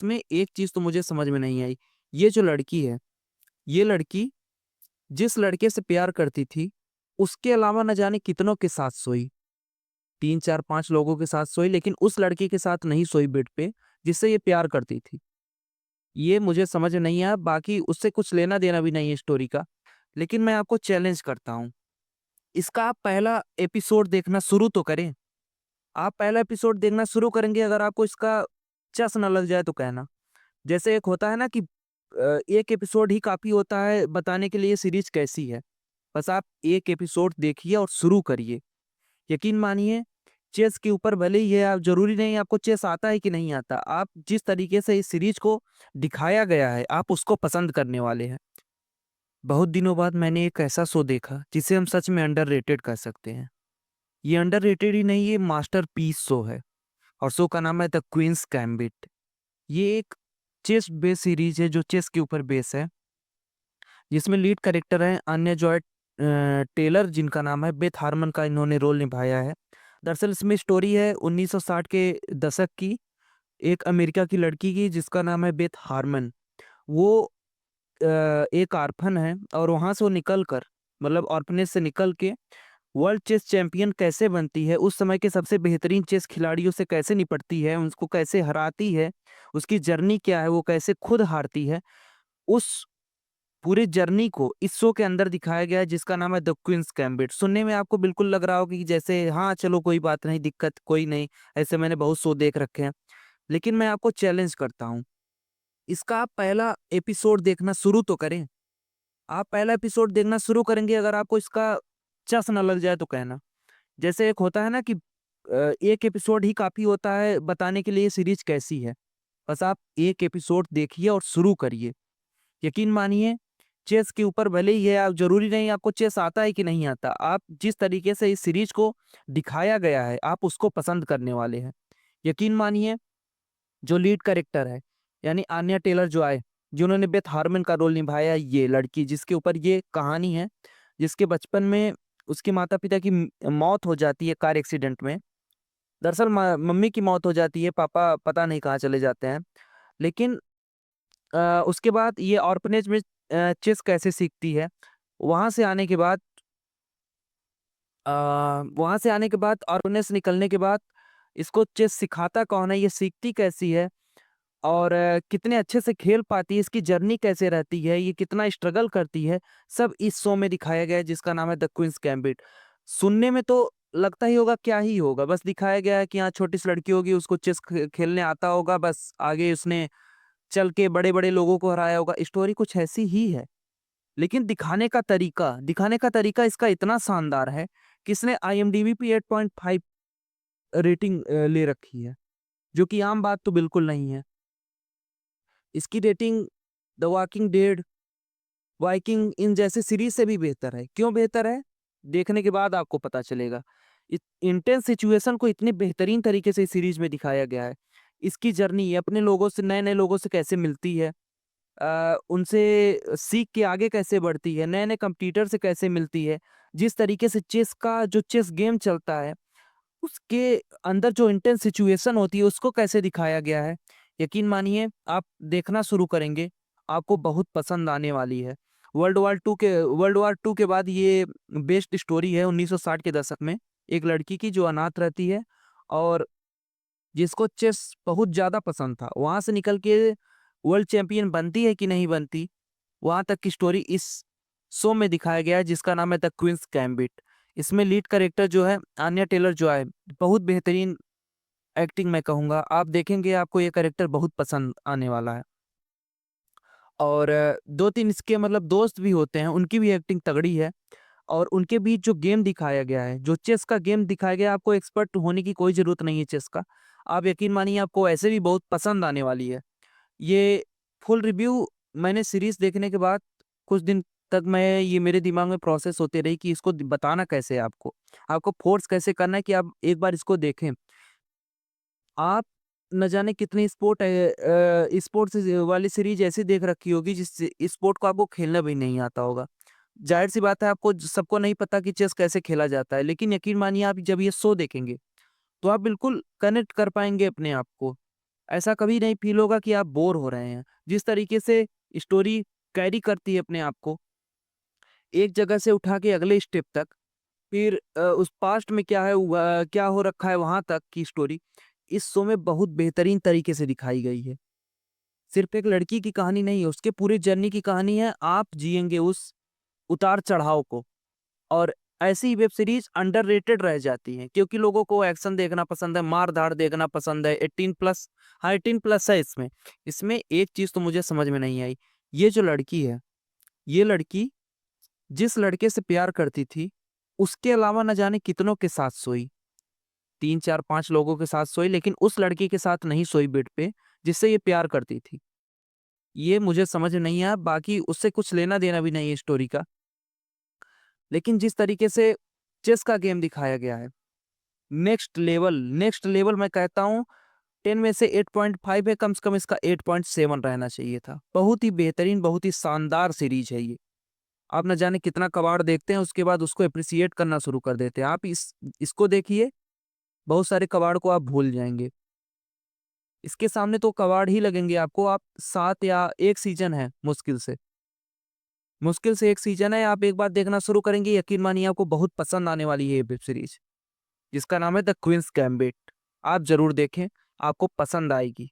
इसमें एक चीज़ तो मुझे समझ में नहीं आई। ये जो लड़की है, ये लड़की जिस लड़के से प्यार करती थी, उसके अलावा न जाने कितनों के साथ सोई। 3, 4, 5 लोगों के साथ सोई, लेकिन उस लड़के के साथ नहीं सोई बेड पे, जिससे ये प्यार करती थी। ये मुझे समझ नहीं आया, बाकी उससे कुछ लेना-देना भी नहीं है स्टोरी का। लेकिन मैं आपको चैलेंज करता हूँ, इसका आप पहला एपिसोड देखना शुरू तो करें। आप पहला एपिसोड देखना शुरू करेंगे, अगर आपको इसका चस्प ना लग जाए तो कहना। जैसे एक होता है ना कि एक एपिसोड ही काफ़ी होता है बताने के लिए सीरीज़ कैसी है। बस आप एक एपिसोड देखिए और शुरू करिए। यकीन मानिए, चेस के ऊपर भले ही है, आप ज़रूरी नहीं आपको चेस आता है कि नहीं आता। आप जिस तरीके से इस सीरीज़ को दिखाया गया है, आप उसको पसंद करने वाले हैं। बहुत दिनों बाद मैंने एक ऐसा शो देखा, जिसे हम सच में अंडररेटेड कह सकते हैं। ये अंडररेटेड ही नहीं, ये मास्टरपीस शो है और शो का नाम है द क्वीन्स गैम्बिट। ये एक चेस बेस्ड सीरीज़ है, जो चेस के ऊपर बेस है, जिसमें लीड कैरेक्टर हैं आन्या जॉय टेलर, जिनका नाम है बेथ हार्मन का इन्होंने रोल निभाया है। दरअसल इसमें स्टोरी है 1960 के दशक की, एक अमेरिका की लड़की की जिसका नाम है बेथ हार्मन। वो एक ऑर्फन है और वहाँ से वो निकल कर, मतलब ऑर्फनेज से निकल के वर्ल्ड चेस चैंपियन कैसे बनती है, उस समय के सबसे बेहतरीन चेस खिलाड़ियों से कैसे निपटती है, उनको कैसे हराती है, उसकी जर्नी क्या है, वो कैसे खुद हारती है, उस पूरे जर्नी को इस शो के अंदर दिखाया गया है, जिसका नाम है द क्वींस गैम्बिट। सुनने में आपको बिल्कुल लग रहा होगा कि जैसे हाँ, चलो कोई बात नहीं, दिक्कत कोई नहीं, ऐसे मैंने बहुत शो देख रखे हैं। लेकिन मैं आपको चैलेंज करता हूँ, इसका आप पहला एपिसोड देखना शुरू तो करें। आप पहला एपिसोड देखना शुरू करेंगे, अगर आपको इसका चस्प ना लग जाए तो कहना। जैसे एक होता है ना कि एक एपिसोड ही काफ़ी होता है बताने के लिए ये सीरीज़ कैसी है। बस आप एक एपिसोड देखिए और शुरू करिए। यकीन मानिए, चेस के ऊपर भले ही है, आप ज़रूरी नहीं आपको चेस आता है कि नहीं आता। आप जिस तरीके से इस सीरीज़ को दिखाया गया है, आप उसको पसंद करने वाले हैं। यकीन मानिए, जो लीड कैरेक्टर है, यानी आन्या टेलर जॉय, जिन्होंने बेथ हार्मन का रोल निभाया है, ये लड़की जिसके ऊपर ये कहानी है, जिसके बचपन में उसके माता-पिता की मौत हो जाती है कार एक्सीडेंट में। दरअसल मम्मी की मौत हो जाती है, पापा पता नहीं कहाँ चले जाते हैं। लेकिन उसके बाद ये ऑर्फनेज में चेस कैसे सीखती है। वहाँ से आने के बाद अ, वहाँ से आने के बाद ऑर्फनेज से निकलने के बाद इसको चेस सिखाता कौन है, ये सीखती कैसी है और कितने अच्छे से खेल पाती है, इसकी जर्नी कैसे रहती है, ये कितना स्ट्रगल करती है, सब इस शो में दिखाया गया है, जिसका नाम है द क्वींस गैम्बिट। सुनने में तो लगता ही होगा क्या ही होगा, बस दिखाया गया है कि हाँ, छोटी सी लड़की होगी, उसको चेस खेलने आता होगा, बस आगे उसने चल के बड़े-बड़े लोगों को हराया होगा, स्टोरी कुछ ऐसी ही है। लेकिन दिखाने का तरीका इसका इतना शानदार है कि इसने आईएमडीबी पे 8.5 रेटिंग ले रखी है, जो कि आम बात तो बिल्कुल नहीं है। इसकी rating the Walking Dead, Viking इन जैसे सीरीज से भी बेहतर है। क्यों बेहतर है? देखने के बाद आपको पता चलेगा। इंटेंस सिचुएशन को इतने बेहतरीन तरीके से इस सीरीज में दिखाया गया है। इसकी जर्नी अपने लोगों से, नए-नए लोगों से कैसे मिलती है, उनसे सीख के आगे कैसे बढ़ती है, नए-नए कंपटीटर से कैसे मिलती है, जिस तरीके से चेस का जो चेस गेम चलता है, उसके अंदर जो इंटेंस सिचुएशन होती है, उसको कैसे दिखाया गया है। यकीन मानिए, आप देखना शुरू करेंगे, आपको बहुत पसंद आने वाली है। वर्ल्ड वॉर 2 के बाद ये बेस्ड स्टोरी है 1960 के दशक में, एक लड़की की जो अनाथ रहती है और जिसको चेस बहुत ज़्यादा पसंद था। वहाँ से निकल के वर्ल्ड चैंपियन बनती है कि नहीं बनती, वहाँ तक की स्टोरी इस शो में दिखाया गया है, जिसका नाम है द क्वींस गैम्बिट। इसमें लीड कैरेक्टर जो है आन्या टेलर जॉय, बहुत बेहतरीन एक्टिंग मैं कहूँगा। आप देखेंगे, आपको ये कैरेक्टर बहुत पसंद आने वाला है। और 2-3 इसके मतलब दोस्त भी होते हैं, उनकी भी एक्टिंग तगड़ी है और उनके बीच जो गेम दिखाया गया है, जो चेस का गेम दिखाया गया है, आपको एक्सपर्ट होने की कोई ज़रूरत नहीं है चेस का। आप यकीन मानिए, आपको ऐसे भी बहुत पसंद आने वाली है। ये फुल रिव्यू मैंने सीरीज़ देखने के बाद कुछ दिन तक मैं ये मेरे दिमाग में प्रोसेस होती रही कि इसको बताना कैसे है आपको। आपको फ़ोर्स कैसे करना है कि आप एक बार इसको देखें। आप न जाने कितनी स्पोर्ट्स वाली सीरीज़ ऐसी देख रखी होगी जिस स्पोर्ट को आपको खेलना भी नहीं आता होगा। ज़ाहिर-सी बात है, आपको सबको नहीं पता कि चेस कैसे खेला जाता है, लेकिन यकीन मानिए, आप जब ये शो देखेंगे, तो आप बिल्कुल कनेक्ट कर पाएँगे अपने आप को। ऐसा कभी नहीं फील होगा कि आप बोर हो रहे हैं। जिस तरीके से स्टोरी कैरी करती है अपने आप को, एक जगह से उठा के अगले स्टेप तक, फिर उस पास्ट में क्या है हुआ, क्या हो रखा है वहाँ तक की स्टोरी, इस शो में बहुत बेहतरीन तरीके से दिखाई गई है। सिर्फ एक लड़की की कहानी नहीं है, उसके पूरी जर्नी की कहानी है, आप जिएँगे उस उतार-चढ़ाव को। और ऐसी वेब सीरीज़ अंडररेटेड रह जाती हैं क्योंकि लोगों को एक्शन देखना पसंद है, मार-धाड़ देखना पसंद है, 18 प्लस, हाँ 18 प्लस है इसमें। इसमें एक चीज़ तो मुझे समझ में नहीं आई, ये जो लड़की है, ये लड़की जिस लड़के से प्यार करती थी, उसके अलावा न जाने कितनों के साथ सोई। 3, 4, 5 लोगों के साथ सोई लेकिन उस लड़की के साथ नहीं सोई बेड पे, जिससे ये प्यार करती थी। ये मुझे समझ नहीं आया, बाकी उससे कुछ लेना-देना भी नहीं है स्टोरी का। लेकिन जिस तरीके से चेस का गेम दिखाया गया है, नेक्स्ट लेवल मैं कहता हूँ 10 में से 8.5 है, कम से कम इसका 8.7 रहना चाहिए था। बहुत ही बेहतरीन, बहुत ही शानदार सीरीज़ है ये। आप न जाने कितना कबाड़ देखते हैं, उसके बाद उसको एप्रिशिएट करना शुरू कर देते हैं। आप इसको देखिए, बहुत सारे कबाड़ को आप भूल जाएँगे। इसके सामने तो कबाड़ ही लगेंगे आपको, आप 7 या 1 सीज़न है मुश्किल से 1 सीज़न है, आप एक बार देखना शुरू करेंगे, यकीन मानिए आपको बहुत पसंद आने वाली है ये वेब सीरीज़, जिसका नाम है द क्वीन्स गैम्बिट। आप ज़रूर देखें, आपको पसंद आएगी।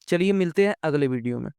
चलिए मिलते हैं अगले वीडियो में।